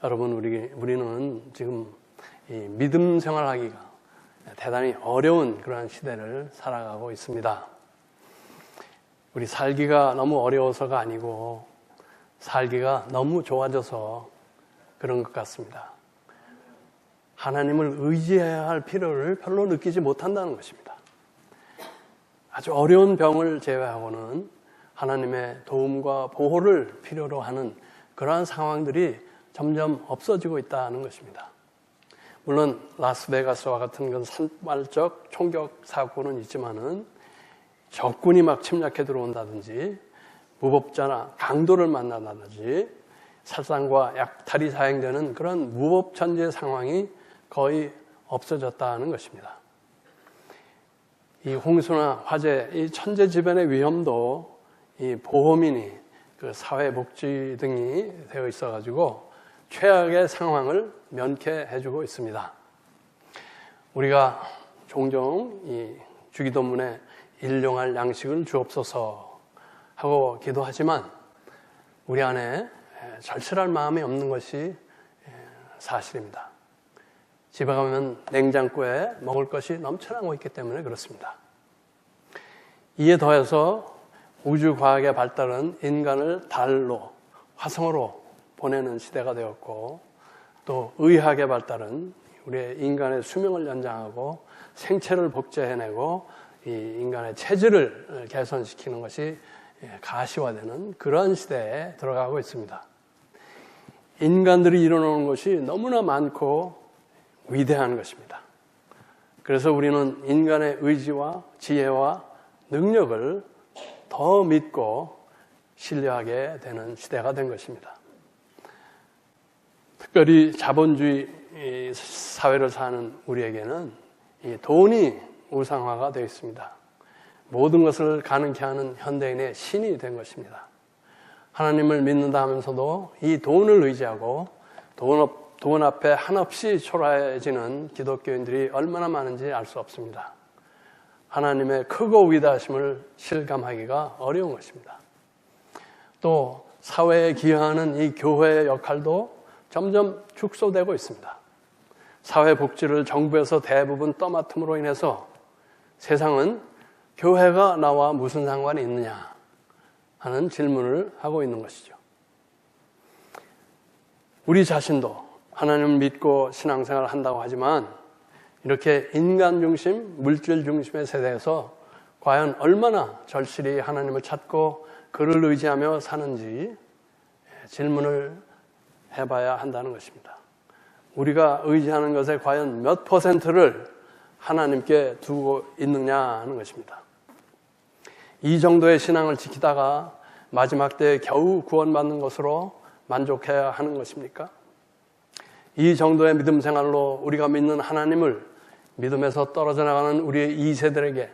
여러분, 우리는 지금 이 믿음 생활하기가 대단히 어려운 그러한 시대를 살아가고 있습니다. 우리 살기가 너무 어려워서가 아니고 살기가 너무 좋아져서 그런 것 같습니다. 하나님을 의지해야 할 필요를 별로 느끼지 못한다는 것입니다. 아주 어려운 병을 제외하고는 하나님의 도움과 보호를 필요로 하는 그러한 상황들이 점점 없어지고 있다는 것입니다. 물론 라스베가스와 같은 건 산발적 총격 사고는 있지만은 적군이 막 침략해 들어온다든지 무법자나 강도를 만난다든지 살상과 약탈이 사행되는 그런 무법천지의 상황이 거의 없어졌다는 것입니다. 이 홍수나 화재, 이 천재지변의 위험도 이 보호민이 그 사회복지 등이 되어 있어가지고 최악의 상황을 면케해주고 있습니다. 우리가 종종 이 주기도문에 일용할 양식을 주옵소서 하고 기도하지만 우리 안에 절실할 마음이 없는 것이 사실입니다. 집에 가면 냉장고에 먹을 것이 넘쳐나고 있기 때문에 그렇습니다. 이에 더해서 우주과학의 발달은 인간을 달로, 화성으로 보내는 시대가 되었고, 또 의학의 발달은 우리의 인간의 수명을 연장하고 생체를 복제해내고 이 인간의 체질을 개선시키는 것이 가시화되는 그런 시대에 들어가고 있습니다. 인간들이 이뤄놓은 것이 너무나 많고 위대한 것입니다. 그래서 우리는 인간의 의지와 지혜와 능력을 더 믿고 신뢰하게 되는 시대가 된 것입니다. 특별히 자본주의 사회를 사는 우리에게는 이 돈이 우상화가 되어 있습니다. 모든 것을 가능케 하는 현대인의 신이 된 것입니다. 하나님을 믿는다 하면서도 이 돈을 의지하고 돈 앞에 한없이 초라해지는 기독교인들이 얼마나 많은지 알 수 없습니다. 하나님의 크고 위대하심을 실감하기가 어려운 것입니다. 또 사회에 기여하는 이 교회의 역할도 점점 축소되고 있습니다. 사회복지를 정부에서 대부분 떠맡음으로 인해서 세상은 교회가 나와 무슨 상관이 있느냐 하는 질문을 하고 있는 것이죠. 우리 자신도 하나님을 믿고 신앙생활을 한다고 하지만 이렇게 인간 중심, 물질 중심의 세대에서 과연 얼마나 절실히 하나님을 찾고 그를 의지하며 사는지 질문을 해봐야 한다는 것입니다. 우리가 의지하는 것에 과연 몇 퍼센트를 하나님께 두고 있느냐 하는 것입니다. 이 정도의 신앙을 지키다가 마지막 때에 겨우 구원받는 것으로 만족해야 하는 것입니까? 이 정도의 믿음 생활로 우리가 믿는 하나님을 믿음에서 떨어져 나가는 우리의 2세들에게,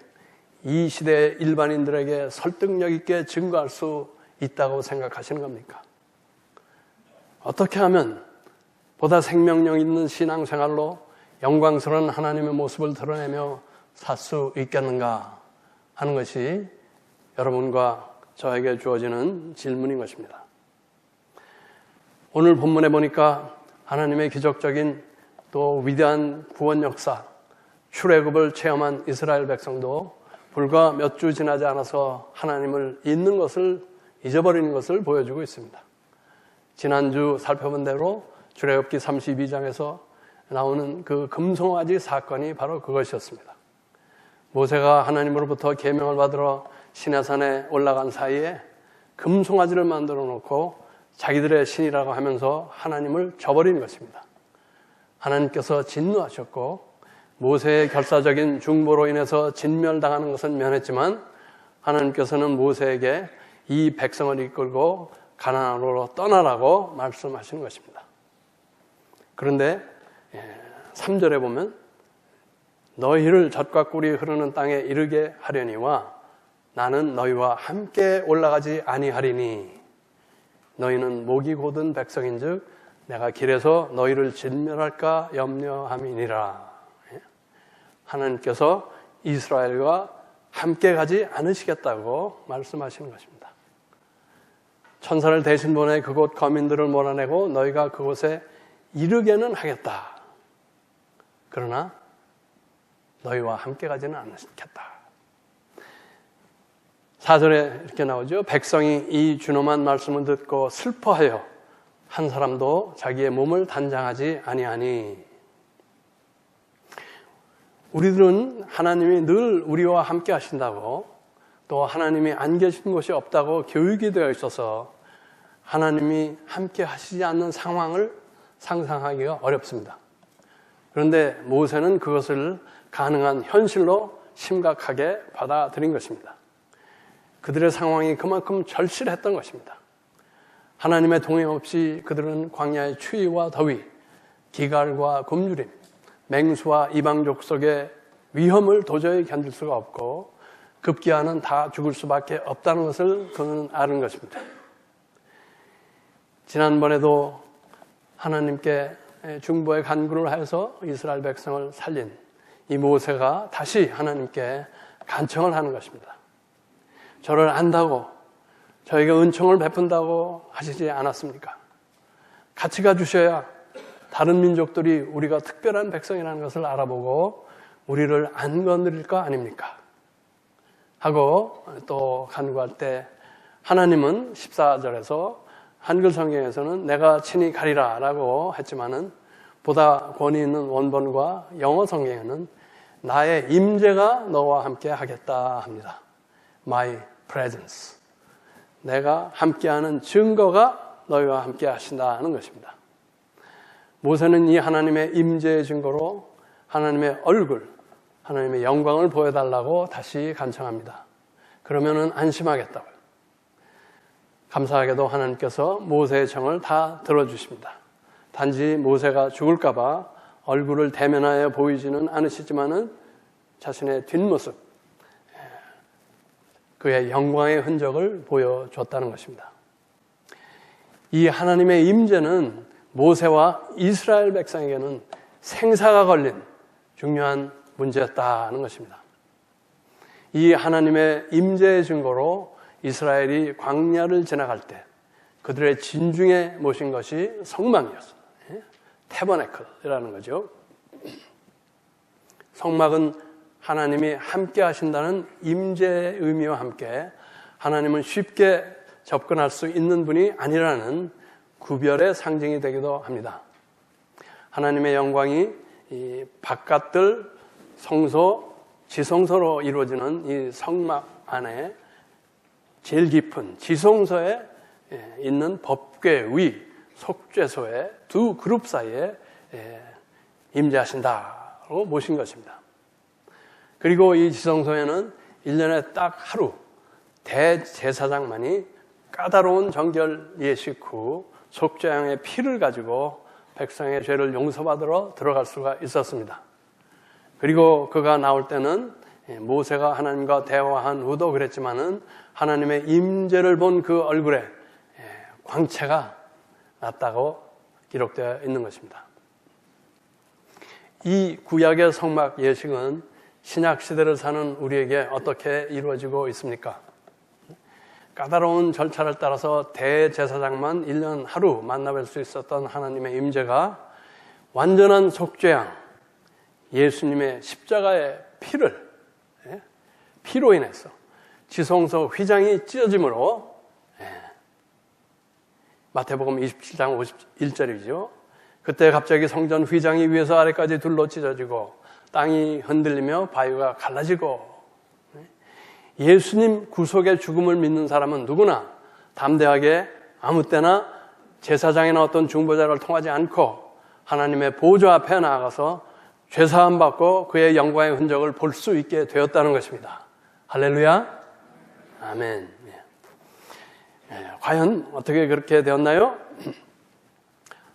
이 시대의 일반인들에게 설득력 있게 증거할 수 있다고 생각하시는 겁니까? 어떻게 하면 보다 생명력 있는 신앙생활로 영광스러운 하나님의 모습을 드러내며 살 수 있겠는가 하는 것이 여러분과 저에게 주어지는 질문인 것입니다. 오늘 본문에 보니까 하나님의 기적적인 또 위대한 구원 역사, 출애굽을 체험한 이스라엘 백성도 불과 몇 주 지나지 않아서 하나님을 잊는 것을, 잊어버리는 것을 보여주고 있습니다. 지난주 살펴본 대로 출애굽기 32장에서 나오는 그 금송아지 사건이 바로 그것이었습니다. 모세가 하나님으로부터 계명을 받으러 시내산에 올라간 사이에 금송아지를 만들어 놓고 자기들의 신이라고 하면서 하나님을 저버린 것입니다. 하나님께서 진노하셨고 모세의 결사적인 중보로 인해서 진멸당하는 것은 면했지만 하나님께서는 모세에게 이 백성을 이끌고 가나안으로 떠나라고 말씀하시는 것입니다. 그런데 3절에 보면 너희를 젖과 꿀이 흐르는 땅에 이르게 하려니와 나는 너희와 함께 올라가지 아니하리니 너희는 목이 곧은 백성인즉 내가 길에서 너희를 진멸할까 염려함이니라. 하나님께서 이스라엘과 함께 가지 않으시겠다고 말씀하시는 것입니다. 천사를 대신 보내 그곳 거민들을 몰아내고 너희가 그곳에 이르게는 하겠다. 그러나 너희와 함께 가지는 않겠다. 4절에 이렇게 나오죠. 백성이 이 준엄한 말씀을 듣고 슬퍼하여 한 사람도 자기의 몸을 단장하지 아니하니. 우리들은 하나님이 늘 우리와 함께 하신다고, 또 하나님이 안 계신 곳이 없다고 교육이 되어 있어서 하나님이 함께 하시지 않는 상황을 상상하기가 어렵습니다. 그런데 모세는 그것을 가능한 현실로 심각하게 받아들인 것입니다. 그들의 상황이 그만큼 절실했던 것입니다. 하나님의 동행 없이 그들은 광야의 추위와 더위, 기갈과 굶주림, 맹수와 이방 족속의 위험을 도저히 견딜 수가 없고 급기야는 다 죽을 수밖에 없다는 것을 그는 아는 것입니다. 지난번에도 하나님께 중보의 간구를 해서 이스라엘 백성을 살린 이 모세가 다시 하나님께 간청을 하는 것입니다. 저를 안다고, 저에게 은총을 베푼다고 하시지 않았습니까? 같이 가주셔야 다른 민족들이 우리가 특별한 백성이라는 것을 알아보고 우리를 안 건드릴 거 아닙니까? 하고 또 간구할 때 하나님은 14절에서 한글 성경에서는 내가 친히 가리라 라고 했지만은 보다 권위 있는 원본과 영어 성경에는 나의 임재가 너와 함께 하겠다 합니다. My presence. 내가 함께하는 증거가 너희와 함께 하신다는 것입니다. 모세는 이 하나님의 임재의 증거로 하나님의 얼굴, 하나님의 영광을 보여달라고 다시 간청합니다. 그러면은 안심하겠다고요. 감사하게도 하나님께서 모세의 청을 다 들어주십니다. 단지 모세가 죽을까봐 얼굴을 대면하여 보이지는 않으시지만은 자신의 뒷모습, 그의 영광의 흔적을 보여줬다는 것입니다. 이 하나님의 임재는 모세와 이스라엘 백성에게는 생사가 걸린 중요한 문제였다는 것입니다. 이 하나님의 임재의 증거로 이스라엘이 광야를 지나갈 때 그들의 진중에 모신 것이 성막이었어요. 태버네클이라는 거죠. 성막은 하나님이 함께 하신다는 임재의 의미와 함께 하나님은 쉽게 접근할 수 있는 분이 아니라는 구별의 상징이 되기도 합니다. 하나님의 영광이 이 바깥들 성소, 지성소로 이루어지는 이 성막 안에 제일 깊은 지성소에 있는 법궤 위 속죄소의 두 그룹 사이에 임재하신다고 모신 것입니다. 그리고 이 지성소에는 1년에 딱 하루 대제사장만이 까다로운 정결 예식 후 속죄양의 피를 가지고 백성의 죄를 용서받으러 들어갈 수가 있었습니다. 그리고 그가 나올 때는 모세가 하나님과 대화한 후도 그랬지만은 하나님의 임재를 본 그 얼굴에 광채가 났다고 기록되어 있는 것입니다. 이 구약의 성막 예식은 신약 시대를 사는 우리에게 어떻게 이루어지고 있습니까? 까다로운 절차를 따라서 대제사장만 1년 하루 만나뵐 수 있었던 하나님의 임재가 완전한 속죄양, 예수님의 십자가의 피로 인해서 지성소 휘장이 찢어짐으로 마태복음 27장 51절이죠. 그때 갑자기 성전 휘장이 위에서 아래까지 둘로 찢어지고 땅이 흔들리며 바위가 갈라지고 예수님 구속의 죽음을 믿는 사람은 누구나 담대하게 아무 때나 제사장이나 어떤 중보자를 통하지 않고 하나님의 보좌 앞에 나아가서 죄사함 받고 그의 영광의 흔적을 볼 수 있게 되었다는 것입니다. 할렐루야. 아멘. 과연 어떻게 그렇게 되었나요?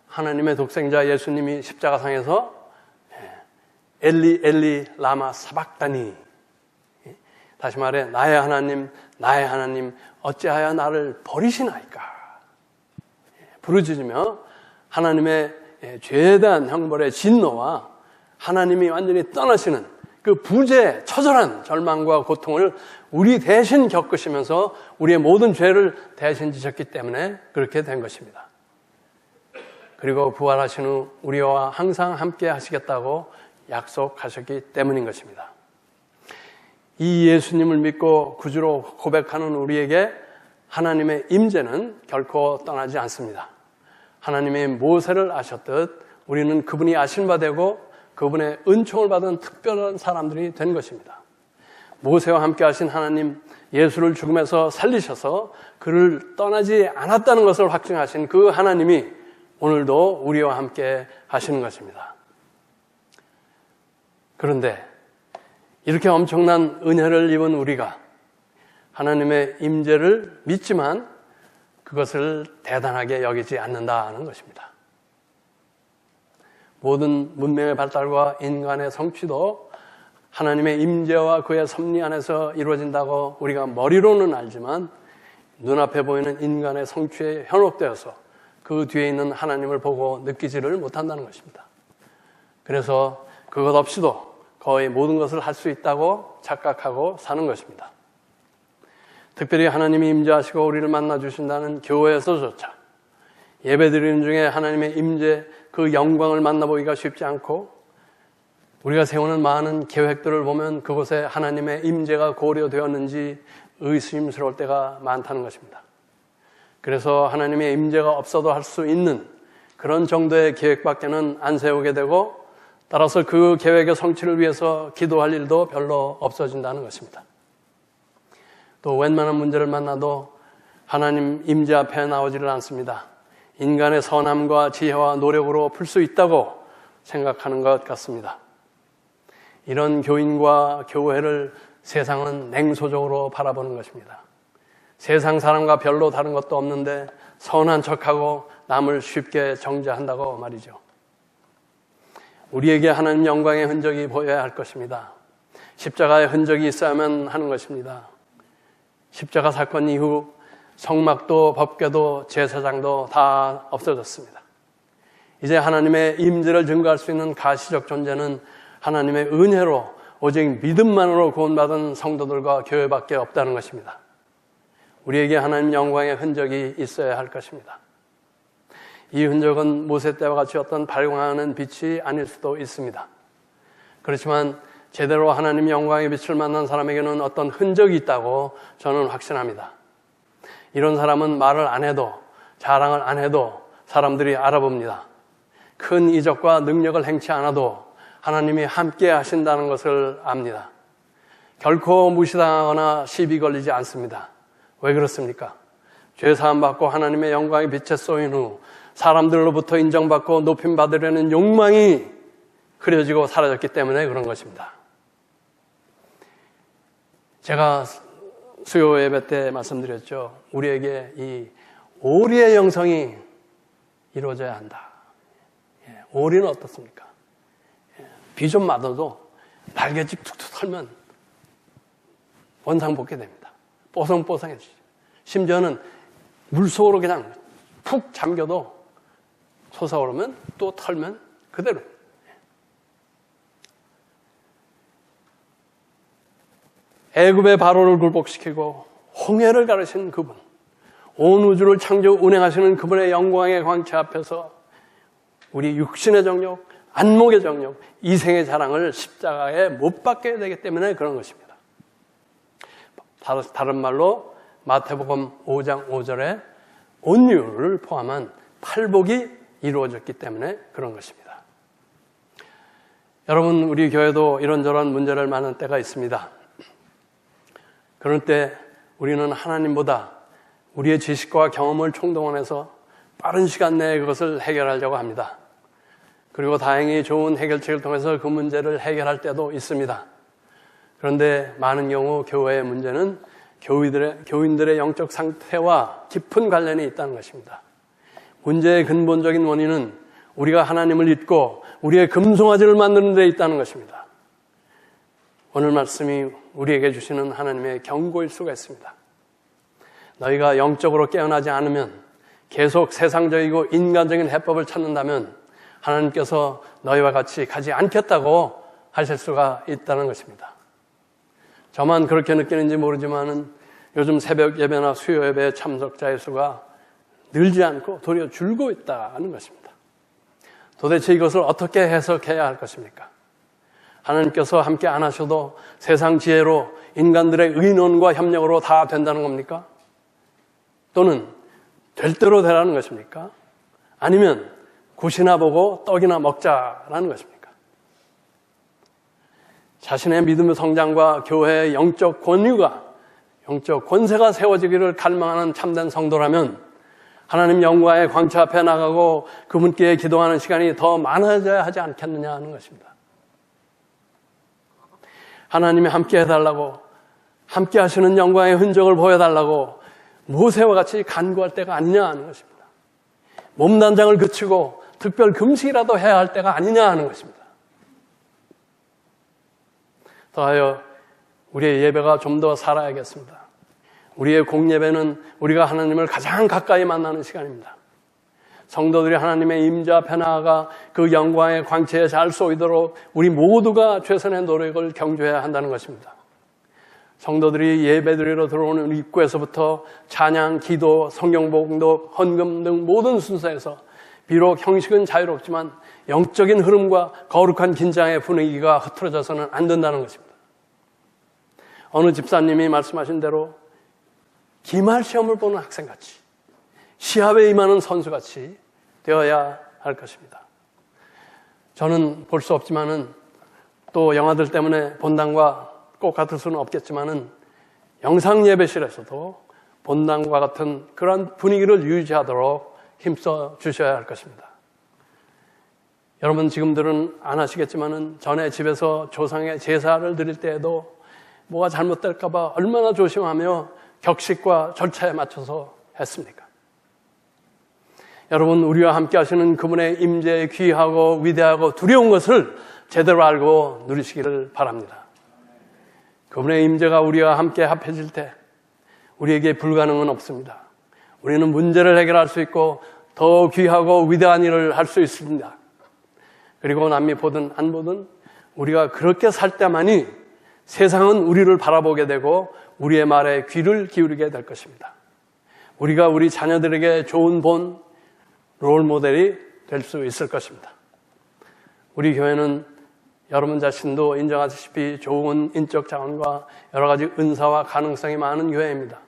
하나님의 독생자 예수님이 십자가상에서 엘리 엘리 라마 사박다니, 다시 말해 나의 하나님 어찌하여 나를 버리시나이까 부르짖으며 하나님의 죄에 대한 형벌의 진노와 하나님이 완전히 떠나시는 그 부재, 처절한 절망과 고통을 우리 대신 겪으시면서 우리의 모든 죄를 대신 지셨기 때문에 그렇게 된 것입니다. 그리고 부활하신 후 우리와 항상 함께 하시겠다고 약속하셨기 때문인 것입니다. 이 예수님을 믿고 구주로 고백하는 우리에게 하나님의 임재는 결코 떠나지 않습니다. 하나님의 모세를 아셨듯 우리는 그분이 아신 바 되고 그분의 은총을 받은 특별한 사람들이 된 것입니다. 모세와 함께 하신 하나님, 예수를 죽음에서 살리셔서 그를 떠나지 않았다는 것을 확증하신 그 하나님이 오늘도 우리와 함께 하시는 것입니다. 그런데 이렇게 엄청난 은혜를 입은 우리가 하나님의 임재를 믿지만 그것을 대단하게 여기지 않는다는 것입니다. 모든 문명의 발달과 인간의 성취도 하나님의 임재와 그의 섭리 안에서 이루어진다고 우리가 머리로는 알지만 눈앞에 보이는 인간의 성취에 현혹되어서 그 뒤에 있는 하나님을 보고 느끼지를 못한다는 것입니다. 그래서 그것 없이도 거의 모든 것을 할 수 있다고 착각하고 사는 것입니다. 특별히 하나님이 임재하시고 우리를 만나주신다는 교회에서조차 예배드리는 중에 하나님의 임재, 그 영광을 만나보기가 쉽지 않고 우리가 세우는 많은 계획들을 보면 그곳에 하나님의 임재가 고려되었는지 의심스러울 때가 많다는 것입니다. 그래서 하나님의 임재가 없어도 할 수 있는 그런 정도의 계획밖에는 안 세우게 되고 따라서 그 계획의 성취를 위해서 기도할 일도 별로 없어진다는 것입니다. 또 웬만한 문제를 만나도 하나님 임재 앞에 나오지를 않습니다. 인간의 선함과 지혜와 노력으로 풀 수 있다고 생각하는 것 같습니다. 이런 교인과 교회를 세상은 냉소적으로 바라보는 것입니다. 세상 사람과 별로 다른 것도 없는데 선한 척하고 남을 쉽게 정죄한다고 말이죠. 우리에게 하나님 영광의 흔적이 보여야 할 것입니다. 십자가의 흔적이 있어야만 하는 것입니다. 십자가 사건 이후 성막도 법궤도 제사장도 다 없어졌습니다. 이제 하나님의 임재를 증거할 수 있는 가시적 존재는 하나님의 은혜로 오직 믿음만으로 구원받은 성도들과 교회밖에 없다는 것입니다. 우리에게 하나님 영광의 흔적이 있어야 할 것입니다. 이 흔적은 모세 때와 같이 어떤 발광하는 빛이 아닐 수도 있습니다. 그렇지만 제대로 하나님 영광의 빛을 만난 사람에게는 어떤 흔적이 있다고 저는 확신합니다. 이런 사람은 말을 안 해도, 자랑을 안 해도 사람들이 알아봅니다. 큰 이적과 능력을 행치 않아도 하나님이 함께 하신다는 것을 압니다. 결코 무시당하거나 시비 걸리지 않습니다. 왜 그렇습니까? 죄사함 받고 하나님의 영광의 빛에 쏘인 후 사람들로부터 인정받고 높임받으려는 욕망이 흐려지고 사라졌기 때문에 그런 것입니다. 제가 수요 예배 때 말씀드렸죠. 우리에게 이 오리의 영성이 이루어져야 한다. 오리는 어떻습니까? 비 좀 맞아도 날개짓 툭툭 털면 원상복귀 됩니다. 뽀송뽀송해지죠. 심지어는 물속으로 그냥 푹 잠겨도 솟아오르면 또 털면 그대로. 애굽의 바로를 굴복시키고 홍해를 가르신 그분, 온 우주를 창조 운행하시는 그분의 영광의 광채 앞에서 우리 육신의 정욕, 안목의 정욕, 이생의 자랑을 십자가에 못 박게 되기 때문에 그런 것입니다. 다른 말로 마태복음 5장 5절에 온유를 포함한 팔복이 이루어졌기 때문에 그런 것입니다. 여러분, 우리 교회도 이런저런 문제를 많은 때가 있습니다. 그럴 때 우리는 하나님보다 우리의 지식과 경험을 총동원해서 빠른 시간 내에 그것을 해결하려고 합니다. 그리고 다행히 좋은 해결책을 통해서 그 문제를 해결할 때도 있습니다. 그런데 많은 경우 교회의 문제는 교인들의 영적 상태와 깊은 관련이 있다는 것입니다. 문제의 근본적인 원인은 우리가 하나님을 잊고 우리의 금송아지를 만드는 데 있다는 것입니다. 오늘 말씀이 우리에게 주시는 하나님의 경고일 수가 있습니다. 너희가 영적으로 깨어나지 않으면, 계속 세상적이고 인간적인 해법을 찾는다면 하나님께서 너희와 같이 가지 않겠다고 하실 수가 있다는 것입니다. 저만 그렇게 느끼는지 모르지만은 요즘 새벽 예배나 수요 예배 참석자의 수가 늘지 않고 도리어 줄고 있다는 것입니다. 도대체 이것을 어떻게 해석해야 할 것입니까? 하나님께서 함께 안 하셔도 세상 지혜로 인간들의 의논과 협력으로 다 된다는 겁니까? 또는 될 대로 되라는 것입니까? 아니면 굿이나 보고 떡이나 먹자라는 것입니까? 자신의 믿음의 성장과 교회의 영적 권위가, 영적 권세가 세워지기를 갈망하는 참된 성도라면 하나님 영광의 광채 앞에 나가고 그분께 기도하는 시간이 더 많아져야 하지 않겠느냐 하는 것입니다. 하나님이 함께 해달라고, 함께 하시는 영광의 흔적을 보여달라고 모세와 같이 간구할 때가 아니냐 하는 것입니다. 몸단장을 그치고 특별 금식이라도 해야 할 때가 아니냐 하는 것입니다. 더하여 우리의 예배가 좀 더 살아야겠습니다. 우리의 공예배는 우리가 하나님을 가장 가까이 만나는 시간입니다. 성도들이 하나님의 임재 앞에 나아가 그 영광의 광채에 잘 쏘이도록 우리 모두가 최선의 노력을 경주해야 한다는 것입니다. 성도들이 예배드리러 들어오는 입구에서부터 찬양, 기도, 성경 봉독, 헌금 등 모든 순서에서 비록 형식은 자유롭지만 영적인 흐름과 거룩한 긴장의 분위기가 흐트러져서는 안 된다는 것입니다. 어느 집사님이 말씀하신 대로 기말 시험을 보는 학생같이, 시합에 임하는 선수같이 되어야 할 것입니다. 저는 볼 수 없지만은 또 영화들 때문에 본당과 꼭 같을 수는 없겠지만은 영상 예배실에서도 본당과 같은 그런 분위기를 유지하도록 힘써 주셔야 할 것입니다. 여러분 지금들은 안 하시겠지만은 전에 집에서 조상의 제사를 드릴 때에도 뭐가 잘못될까봐 얼마나 조심하며 격식과 절차에 맞춰서 했습니까? 여러분 우리와 함께 하시는 그분의 임재에 귀하고 위대하고 두려운 것을 제대로 알고 누리시기를 바랍니다. 그분의 임재가 우리와 함께 합해질 때 우리에게 불가능은 없습니다. 우리는 문제를 해결할 수 있고 더 귀하고 위대한 일을 할 수 있습니다. 그리고 남이 보든 안 보든 우리가 그렇게 살 때만이 세상은 우리를 바라보게 되고 우리의 말에 귀를 기울이게 될 것입니다. 우리가 우리 자녀들에게 좋은 본, 롤 모델이 될 수 있을 것입니다. 우리 교회는 여러분 자신도 인정하시다시피 좋은 인적 자원과 여러 가지 은사와 가능성이 많은 교회입니다.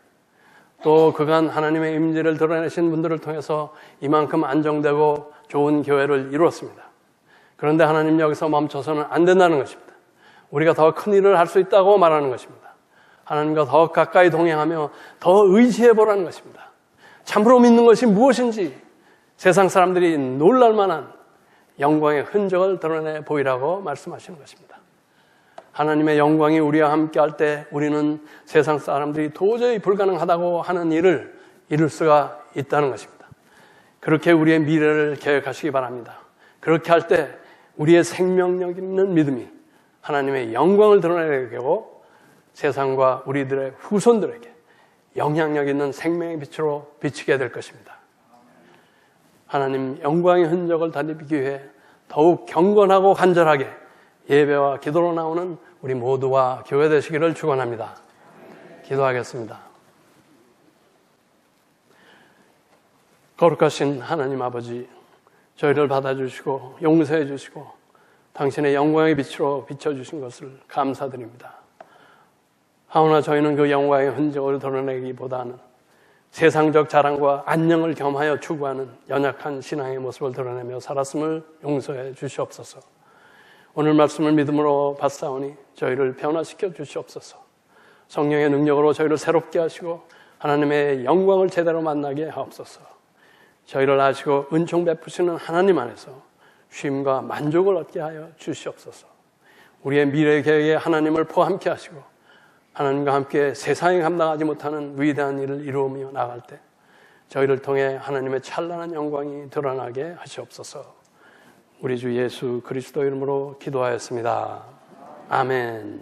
또 그간 하나님의 임재를 드러내신 분들을 통해서 이만큼 안정되고 좋은 교회를 이루었습니다. 그런데 하나님 여기서 멈춰서는 안 된다는 것입니다. 우리가 더 큰 일을 할 수 있다고 말하는 것입니다. 하나님과 더 가까이 동행하며 더 의지해보라는 것입니다. 참으로 믿는 것이 무엇인지 세상 사람들이 놀랄 만한 영광의 흔적을 드러내 보이라고 말씀하시는 것입니다. 하나님의 영광이 우리와 함께 할 때 우리는 세상 사람들이 도저히 불가능하다고 하는 일을 이룰 수가 있다는 것입니다. 그렇게 우리의 미래를 계획하시기 바랍니다. 그렇게 할 때 우리의 생명력 있는 믿음이 하나님의 영광을 드러내게 되고 세상과 우리들의 후손들에게 영향력 있는 생명의 빛으로 비치게 될 것입니다. 하나님 영광의 흔적을 덧입히기 위해 더욱 경건하고 간절하게 예배와 기도로 나오는 우리 모두가 교회 되시기를 축원합니다. 기도하겠습니다. 거룩하신 하나님 아버지, 저희를 받아주시고 용서해 주시고 당신의 영광의 빛으로 비춰주신 것을 감사드립니다. 하오나 저희는 그 영광의 흔적을 드러내기보다는 세상적 자랑과 안녕을 겸하여 추구하는 연약한 신앙의 모습을 드러내며 살았음을 용서해 주시옵소서. 오늘 말씀을 믿음으로 받사오니 저희를 변화시켜 주시옵소서. 성령의 능력으로 저희를 새롭게 하시고 하나님의 영광을 제대로 만나게 하옵소서. 저희를 아시고 은총 베푸시는 하나님 안에서 쉼과 만족을 얻게 하여 주시옵소서. 우리의 미래 계획에 하나님을 포함케 하시고 하나님과 함께 세상이 감당하지 못하는 위대한 일을 이루며 나갈 때 저희를 통해 하나님의 찬란한 영광이 드러나게 하시옵소서. 우리 주 예수 그리스도 이름으로 기도하였습니다. 아멘.